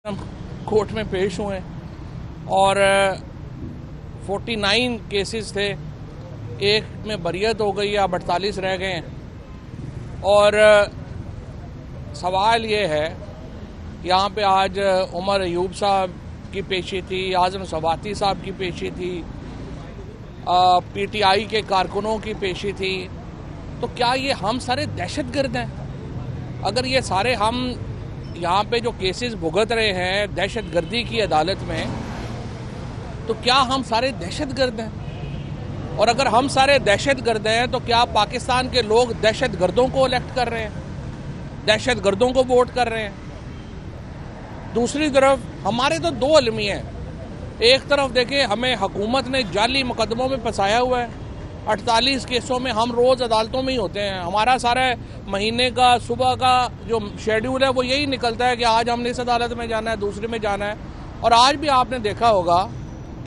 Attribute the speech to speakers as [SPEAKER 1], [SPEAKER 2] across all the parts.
[SPEAKER 1] हम कोर्ट में पेश हुए और 49 केसेस थे, एक में बरियत हो गई, अब 48 रह गए हैं। और सवाल ये है, यहाँ पे आज उमर अयूब साहब की पेशी थी, आज़म सवाती साहब की पेशी थी, पीटीआई के कारकुनों की पेशी थी। तो क्या ये हम सारे दहशतगर्द हैं? अगर ये सारे हम यहाँ पे जो केसेस भुगत रहे हैं दहशतगर्दी की अदालत में, तो क्या हम सारे दहशतगर्द हैं? और अगर हम सारे दहशतगर्द हैं तो क्या पाकिस्तान के लोग दहशतगर्दों को इलेक्ट कर रहे हैं, दहशतगर्दों को वोट कर रहे हैं? दूसरी तरफ हमारे तो दो अलमिया हैं। एक तरफ देखें, हमें हुकूमत ने जाली मुकदमों में फंसाया हुआ है। 48 केसों में हम रोज़ अदालतों में ही होते हैं। हमारा सारा महीने का सुबह का जो शेड्यूल है वो यही निकलता है कि आज हमने इस अदालत में जाना है, दूसरे में जाना है। और आज भी आपने देखा होगा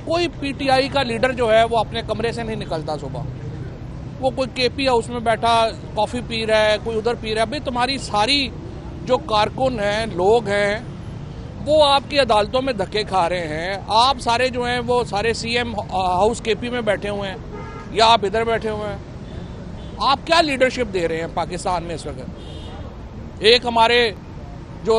[SPEAKER 1] कोई पीटीआई का लीडर जो है वो अपने कमरे से नहीं निकलता सुबह। वो कोई केपी हाउस में बैठा कॉफ़ी पी रहा है, कोई उधर पी रहा है। भाई तुम्हारी सारी जो कारकुन हैं, लोग हैं, वो आपकी अदालतों में धक्के खा रहे हैं। आप सारे जो हैं वो सारे सीएम हाउस केपी में बैठे हुए हैं या आप इधर बैठे हुए हैं। आप क्या लीडरशिप दे रहे हैं पाकिस्तान में इस वक्त? एक हमारे जो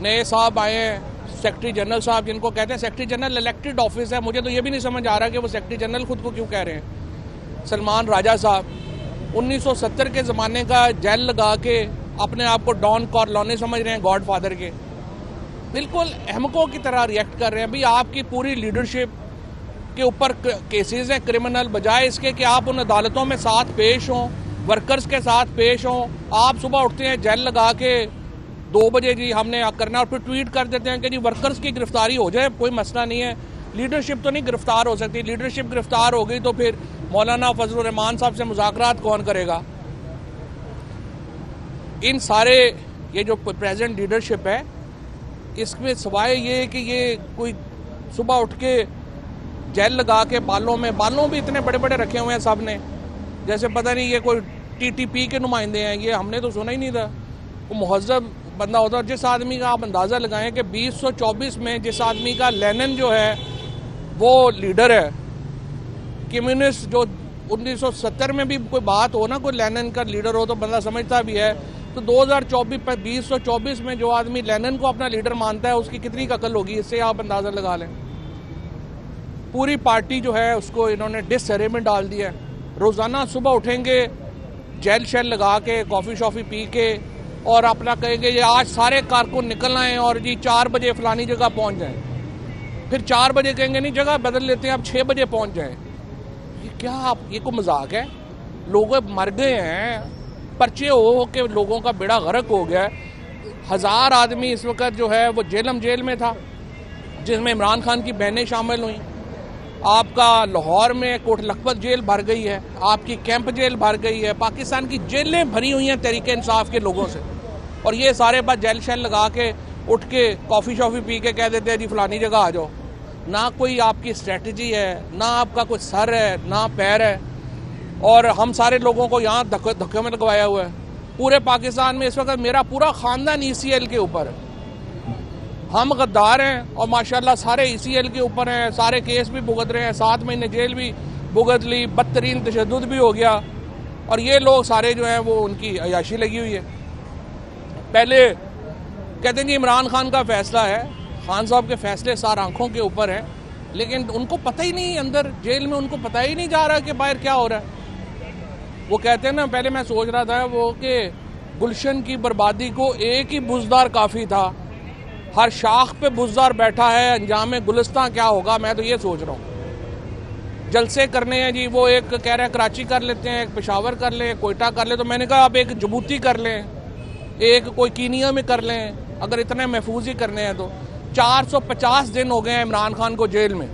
[SPEAKER 1] नए साहब आए हैं, सेक्रेटरी जनरल साहब, जिनको कहते हैं सेक्रेटरी जनरल इलेक्टेड ऑफिस है, मुझे तो ये भी नहीं समझ आ रहा कि वो सेक्रेटरी जनरल खुद को क्यों कह रहे हैं। सलमान राजा साहब 1970 के ज़माने का जेल लगा के अपने आप को डॉन कॉर्लोने समझ रहे हैं, गॉड फादर के। बिल्कुल अहमकों की तरह रिएक्ट कर रहे हैं। भाई आपकी पूरी लीडरशिप के ऊपर केसेस हैं क्रिमिनल, बजाय इसके कि आप उन अदालतों में साथ पेश हों, वर्कर्स के साथ पेश हों। आप सुबह उठते हैं जेल लगा के 2 बजे जी हमने करना, और फिर ट्वीट कर देते हैं कि जी वर्कर्स की गिरफ्तारी हो जाए, कोई मसला नहीं है। लीडरशिप तो नहीं गिरफ्तार हो सकती। लीडरशिप गिरफ्तार हो गई तो फिर मौलाना फजलुर रहमान साहब से मुज़ाकरात कौन करेगा? इन सारे ये जो प्रेजेंट लीडरशिप है, इसमें सवाए ये कि ये कोई सुबह उठ के जेल लगा के बालों भी इतने बड़े बड़े रखे हुए हैं सब ने, जैसे पता नहीं ये कोई टीटीपी के नुमाइंदे हैं। ये हमने तो सुना ही नहीं था। वो मुहज़्ज़ब बंदा होता है। जिस आदमी का आप अंदाज़ा लगाएं कि 2024 में जिस आदमी का लेनिन जो है वो लीडर है, कम्युनिस्ट जो 1970 में भी कोई बात हो ना, कोई लेनिन का लीडर हो तो बंदा समझता भी है। तो 2024 में जो आदमी लेनिन को अपना लीडर मानता है, उसकी कितनी अकल होगी, इससे आप अंदाज़ा लगा लें। पूरी पार्टी जो है उसको इन्होंने डिसहरे में डाल दिया है। रोज़ाना सुबह उठेंगे जेल शेल लगा के, कॉफ़ी शॉफ़ी पी के, और अपना कहेंगे ये आज सारे कारकुन निकल आए और जी 4 बजे फलानी जगह पहुंच जाएं। फिर 4 बजे कहेंगे नहीं जगह बदल लेते हैं, अब 6 बजे पहुंच जाएं। ये क्या, आप ये कोई मजाक है? लोग मर गए हैं, पर्चे हो के लोगों का बेड़ा गर्क हो गया। 1000 आदमी इस वक्त जो है वो जेल में था, जिसमें इमरान खान की बहनें शामिल हुई। आपका लाहौर में कोट लखपत जेल भर गई है, आपकी कैंप जेल भर गई है, पाकिस्तान की जेलें भरी हुई हैं तहरीक इंसाफ के लोगों से। और ये सारे बात जेल शेल लगा के उठ के कॉफ़ी शॉफ़ी पी के कह देते हैं जी फलानी जगह आ जाओ। ना कोई आपकी स्ट्रेटजी है, ना आपका कोई सर है, ना पैर है। और हम सारे लोगों को यहाँ धक्के में लगवाया हुआ है। पूरे पाकिस्तान में इस वक्त मेरा पूरा ख़ानदान ECL के ऊपर है। हम गद्दार हैं और माशाल्लाह सारे ECL के ऊपर हैं, सारे केस भी भुगत रहे हैं, 7 महीने जेल भी भुगत ली, बदतरीन तशद्दुद भी हो गया। और ये लोग सारे जो हैं वो उनकी अयाशी लगी हुई है। पहले कहते हैं जी इमरान खान का फैसला है, खान साहब के फैसले सार आंखों के ऊपर हैं, लेकिन उनको पता ही नहीं, अंदर जेल में उनको पता ही नहीं जा रहा कि बाहर क्या हो रहा है। वो कहते हैं ना, पहले मैं सोच रहा था वो कि गुलशन की बर्बादी को एक ही बुज़दार काफ़ी था, हर शाख पे बुज़दार बैठा है, अंजाम गुलिस्तां क्या होगा। मैं तो ये सोच रहा हूँ जलसे करने हैं जी। वो एक कह रहे हैं कराची कर लेते हैं, एक पेशावर कर लें, कोयटा कर लें। तो मैंने कहा आप एक जबूती कर लें, एक कोई कीनिया में कर लें, अगर इतने महफूज ही करने हैं तो। 450 दिन हो गए हैं इमरान खान को जेल में,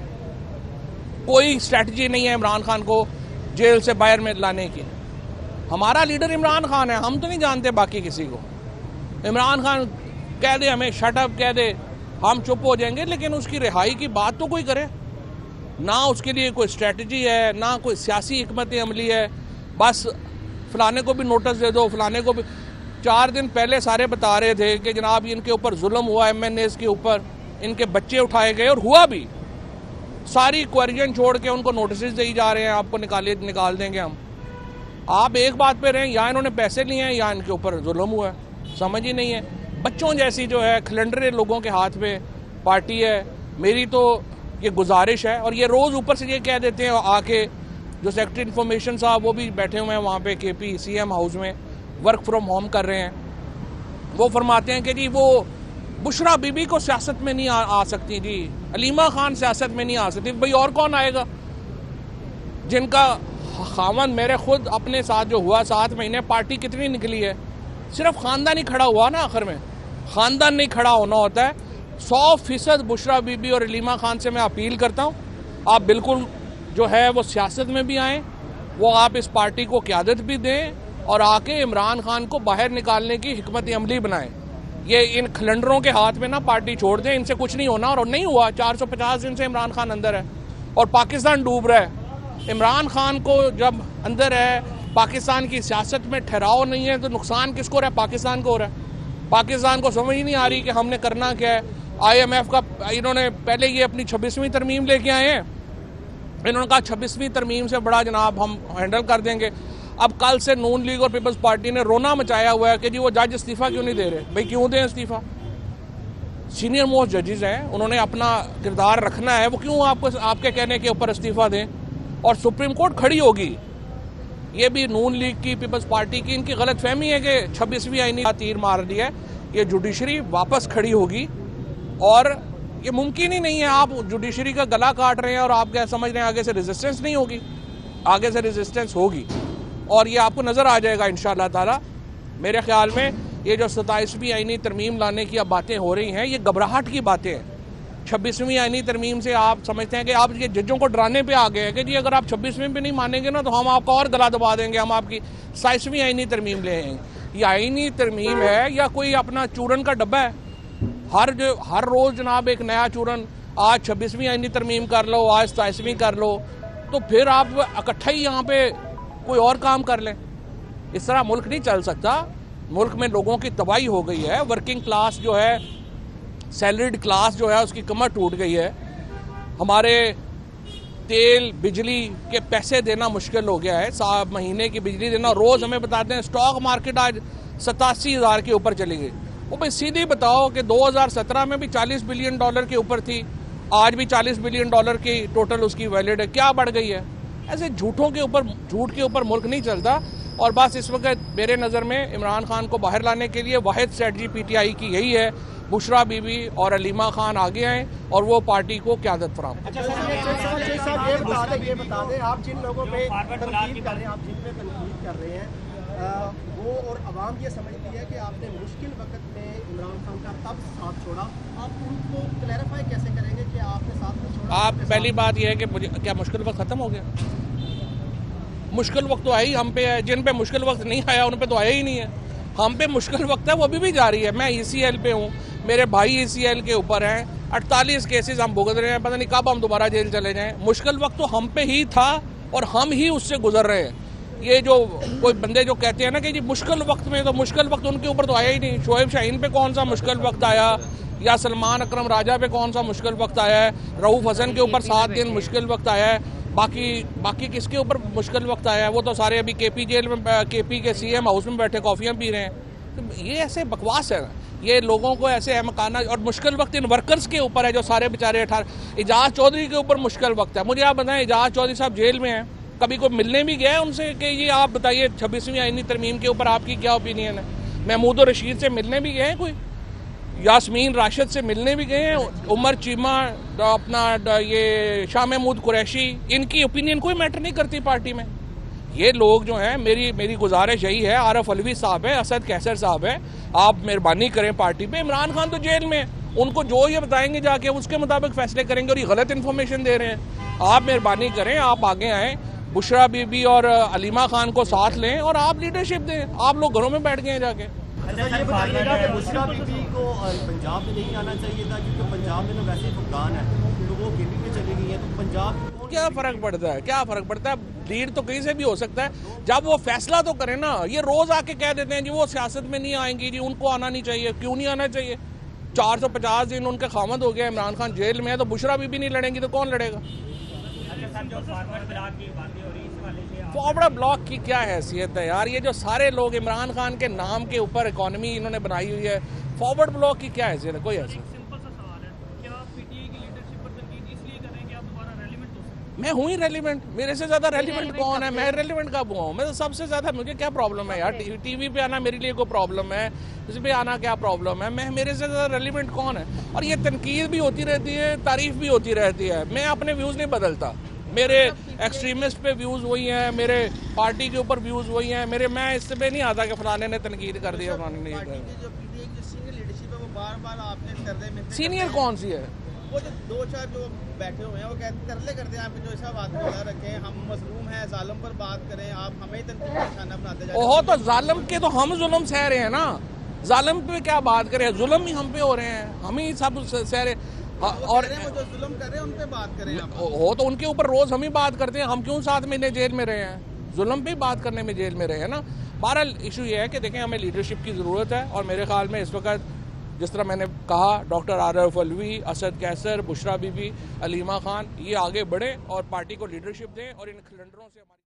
[SPEAKER 1] कोई स्ट्रेटजी नहीं है इमरान खान को जेल से बाहर में लाने की। हमारा लीडर इमरान खान है, हम तो नहीं जानते बाकी किसी को। इमरान खान कह दे हमें शट अप कह दे, हम चुप हो जाएंगे, लेकिन उसकी रिहाई की बात तो कोई करे ना। उसके लिए कोई स्ट्रेटजी है ना, कोई सियासी हिकमत अमली है। बस फलाने को भी नोटिस दे दो, फलाने को भी। 4 दिन पहले सारे बता रहे थे कि जनाब इनके ऊपर जुल्म हुआ, MNAs के ऊपर इनके बच्चे उठाए गए, और हुआ भी। सारी क्वेश्चन छोड़ के उनको नोटिस दी जा रहे हैं, आपको निकाल देंगे हम। आप एक बात पे रहें, या इन्होंने पैसे लिए हैं या इनके ऊपर जुल्म हुआ है, समझ ही नहीं है। बच्चों जैसी जो है खिलंडरे लोगों के हाथ में पार्टी है। मेरी तो ये गुजारिश है, और ये रोज़ ऊपर से ये कह देते हैं आके, जो सेक्रेटरी इन्फॉर्मेशन साहब वो भी बैठे हुए हैं वहाँ पे KP CM हाउस में, वर्क फ्रॉम होम कर रहे हैं। वो फरमाते हैं कि जी वो बुशरा बीबी को सियासत में नहीं आ सकती जी, अलीमा खान सियासत में नहीं आ सकती। भाई और कौन आएगा? जिनका खामन मेरे खुद अपने साथ जो हुआ 7 महीने, पार्टी कितनी निकली है, सिर्फ खानदान ही खड़ा हुआ ना। आखिर में खानदान नहीं खड़ा होना होता है। 100% बुशरा बीबी और अलीमा खान से मैं अपील करता हूँ, आप बिल्कुल जो है वो सियासत में भी आएँ, वो आप इस पार्टी को क़यादत भी दें, और आके इमरान खान को बाहर निकालने की हिकमत अमली बनाएं। ये इन खिलंडरों के हाथ में ना पार्टी छोड़ दें, इनसे कुछ नहीं होना, और नहीं हुआ। 450 दिन से इमरान खान अंदर है और पाकिस्तान डूब रहा है। इमरान खान को जब अंदर है, पाकिस्तान की सियासत में ठहराव नहीं है, तो नुकसान किसको रहा है? पाकिस्तान को हो रहा है। पाकिस्तान को समझ ही नहीं आ रही कि हमने करना क्या है। IMF का इन्होंने पहले ये अपनी 26वीं तरमीम लेके आए हैं, इन्होंने कहा 26वीं तरमीम से बड़ा जनाब हम हैंडल कर देंगे। अब कल से नून लीग और पीपल्स पार्टी ने रोना मचाया हुआ है कि जी वो जज इस्तीफा क्यों नहीं दे रहे। भाई क्यों दें इस्तीफा? सीनियर मोस्ट जजेस हैं, उन्होंने अपना किरदार रखना है, वो क्यों आपके कहने के ऊपर इस्तीफा दें? और सुप्रीम कोर्ट खड़ी होगी। ये भी नून लीग की, पीपल्स पार्टी की इनकी गलत फहमी है कि 26वीं आईनी तीर मार दिया है। ये जुडिशरी वापस खड़ी होगी, और ये मुमकिन ही नहीं है। आप जुडिशरी का गला काट रहे हैं और आप क्या समझ रहे हैं आगे से रेजिस्टेंस नहीं होगी? आगे से रेजिस्टेंस होगी, और ये आपको नज़र आ जाएगा इंशाअल्लाह ताला। मेरे ख्याल में ये जो 27वीं आईनी तरमीम लाने की अब बातें हो रही हैं, ये घबराहट की बातें हैं। 26वीं आईनी तरमीम से आप समझते हैं कि आप ये जजों को डराने पे आ गए हैं कि जी अगर आप 26वीं पे नहीं मानेंगे ना तो हम आपका और गला दबा देंगे, हम आपकी 27वीं आईनी तरमीम ले आएंगे। ये आईनी तरमीम है या कोई अपना चूरन का डब्बा है? हर रोज़ जनाब एक नया चूरन, आज 26वीं आईनी तरमीम कर लो, आज 27वीं कर लो, तो फिर आप इकट्ठा ही यहाँ पे कोई और काम कर लें। इस तरह मुल्क नहीं चल सकता। मुल्क में लोगों की तबाही हो गई है। वर्किंग क्लास जो है, सैलरीड क्लास जो है, उसकी कमर टूट गई है। हमारे तेल बिजली के पैसे देना मुश्किल हो गया है। महीने की बिजली देना, रोज़ हमें बताते हैं स्टॉक मार्केट आज 87,000 के ऊपर चली गई। वो भाई सीधी बताओ कि 2017 में भी $40 बिलियन के ऊपर थी, आज भी $40 बिलियन की टोटल उसकी वैलिड है। क्या बढ़ गई है? ऐसे झूठ के ऊपर मुल्क नहीं चलता। और बस इस वक्त मेरे नज़र में इमरान खान को बाहर लाने के लिए वाहिद स्ट्रेटजी PTI की यही है, बुशरा बीबी और अलीमा खान आगे आएँ और वो पार्टी को क़यादत फराहम।
[SPEAKER 2] अच्छा साहब ये बता दें, आप जिन लोगों पे तनकीद कर रहे हैं, आप जिन पे तनकीद कर रहे हैं, वो और अवाम ये समझती है कि आपने मुश्किल वक्त में इमरान खान का तब साथ छोड़ा, आप उनको क्लैरिफाई कैसे करेंगे कि आपने साथ में छोड़ा?
[SPEAKER 1] आप पहली बात यह है कि मुझे क्या मुश्किल वक्त ख़त्म हो गया? मुश्किल वक्त तो आया ही हम पे है। जिन पे मुश्किल वक्त नहीं आया उन पे तो आया ही नहीं है। हम पे मुश्किल वक्त है, वो अभी भी जारी है। मैं ECL पे हूँ, मेरे भाई ECL के ऊपर हैं, 48 केसेस हम भुगत रहे हैं, पता नहीं कब हम दोबारा जेल चले जाएं। मुश्किल वक्त तो हम पे ही था और हम ही उससे गुजर रहे हैं। ये जो कोई बंदे जो कहते हैं ना कि जी मुश्किल वक्त में, तो मुश्किल वक्त उनके ऊपर तो आया ही नहीं। शोएब शाहीन पे कौन सा मुश्किल वक्त आया, या सलमान अकरम राजा पे कौन सा मुश्किल वक्त आया है? रऊफ हसन के ऊपर 7 दिन मुश्किल वक्त आया है। बाकी किसके ऊपर मुश्किल वक्त आया है? वो तो सारे अभी KP जेल में, KP के CM हाउस में बैठे कॉफ़ियाँ पी रहे हैं। तो ये ऐसे बकवास है, ये लोगों को ऐसे अहमकाना। और मुश्किल वक्त इन वर्कर्स के ऊपर है जो सारे बेचारे 18। एजाज चौधरी के ऊपर मुश्किल वक्त है। मुझे आप बताएं, एजाज चौधरी साहब जेल में हैं, कभी कोई मिलने भी गया है उनसे कि ये आप बताइए 26वीं आईनी तरमीम के ऊपर आपकी क्या ओपिनियन है? महमूद और रशीद से मिलने भी गए हैं कोई? यास्मीन राशिद से मिलने भी गए हैं? उमर चीमा, अपना ये शाह महमूद कुरैशी, इनकी ओपिनियन कोई मैटर नहीं करती पार्टी में। ये लोग जो हैं, मेरी गुजारिश यही है, आरफ अलवी साहब है, असद कैसर साहब है, आप मेहरबानी करें पार्टी पे। इमरान खान तो जेल में, उनको जो ये बताएंगे जाके उसके मुताबिक फैसले करेंगे, और ये गलत इन्फॉर्मेशन दे रहे हैं। आप मेहरबानी करें, आप आगे आएँ, बुशरा बीबी और अलीमा खान को साथ लें और आप लीडरशिप दें। आप लोग घरों में बैठ गए हैं जाके।
[SPEAKER 2] अच्छा ये बताइएगा कि बुशरा बीबी को पंजाब में नहीं आना चाहिए था, क्योंकि पंजाब में तो वैसे ही अफगान है, तो वो केपी में चली गई है, तो पंजाब
[SPEAKER 1] क्या फर्क पड़ता है, क्या फर्क पड़ता है? लीड तो कहीं से भी हो सकता है, जब वो फैसला तो करें ना। ये रोज आके कह देते हैं जी वो सियासत में नहीं आएंगी जी, उनको आना नहीं चाहिए। क्यों नहीं आना चाहिए? 450 दिन उनके खामद हो गया, इमरान खान जेल में है, तो बुशरा बीबी नहीं लड़ेंगी तो कौन लड़ेगा? फॉरवर्ड ब्लॉक की क्या हैसियत है यार? ये जो सारे लोग इमरान खान के नाम के ऊपर इकोनॉमी इन्होंने बनाई हुई है, फॉरवर्ड ब्लॉक की क्या हैसियत है? कोई हैसियत?
[SPEAKER 3] सिंपल सा सवाल है, क्या पीटीआई की लीडरशिप पर तनकीद इसलिए कर रहे हैं कि आप दोबारा रेलिवेंट हो सकते?
[SPEAKER 1] मैं हूँ ही रेलिवेंट, मेरे से ज्यादा रेलिवेंट कौन है? मैं रेलिवेंट कब हुआ हूँ? मैं तो सबसे ज्यादा, मुझे क्या प्रॉब्लम है यार? टीवी पे आना मेरे लिए कोई प्रॉब्लम है? इस पे आना क्या प्रॉब्लम है? मैं, मेरे से ज्यादा रेलिवेंट कौन है? और ये तनकीद भी होती रहती है, तारीफ भी होती रहती है। मैं अपने व्यूज नहीं बदलता, मेरे एक्सट्रीमिस्ट पे व्यूज वही हैं, मेरे पार्टी के ऊपर व्यूज वही हैं मेरे। मैं इससे पे नहीं आता कि फलाने ने तनकीद कर दिया, फलाने ने नहीं
[SPEAKER 4] जो पीटीआई की सीनियर लीडरशिप है वो बार-बार आपने तरले में
[SPEAKER 1] सीनियर कौन सी है?
[SPEAKER 4] वो जो दो चार जो बैठे हुए हैं वो कहते तरले करते हैं आपके, जो ऐसा बात बोला रखें, हम मजलूम हैं, जालिम पर बात करें, आप हमें तनकीद का निशाना बनाते जा रहे हैं।
[SPEAKER 1] ओहो, तो जालिम के तो हम जुल्म सह रहे हैं ना, जालिम पे क्या बात करें? जुल्म ही हम पे हो रहे हैं, हम ही सब सह रहे हैं। और
[SPEAKER 4] वो जो जुल्म कर रहे हैं उन पे बात करें आप।
[SPEAKER 1] हो तो उनके ऊपर रोज हम ही बात करते हैं, हम क्यों 7 महीने जेल में रहे हैं? जुल्म पे बात करने में जेल में रहे हैं ना। बहरहाल इशू ये है कि देखें, हमें लीडरशिप की ज़रूरत है, और मेरे ख्याल में इस वक्त जिस तरह मैंने कहा, डॉक्टर आरिफ अलवी, असद कैसर, बुशरा बीबी, अलीमा खान, ये आगे बढ़े और पार्टी को लीडरशिप दें और इन खिलंडरों से हमारी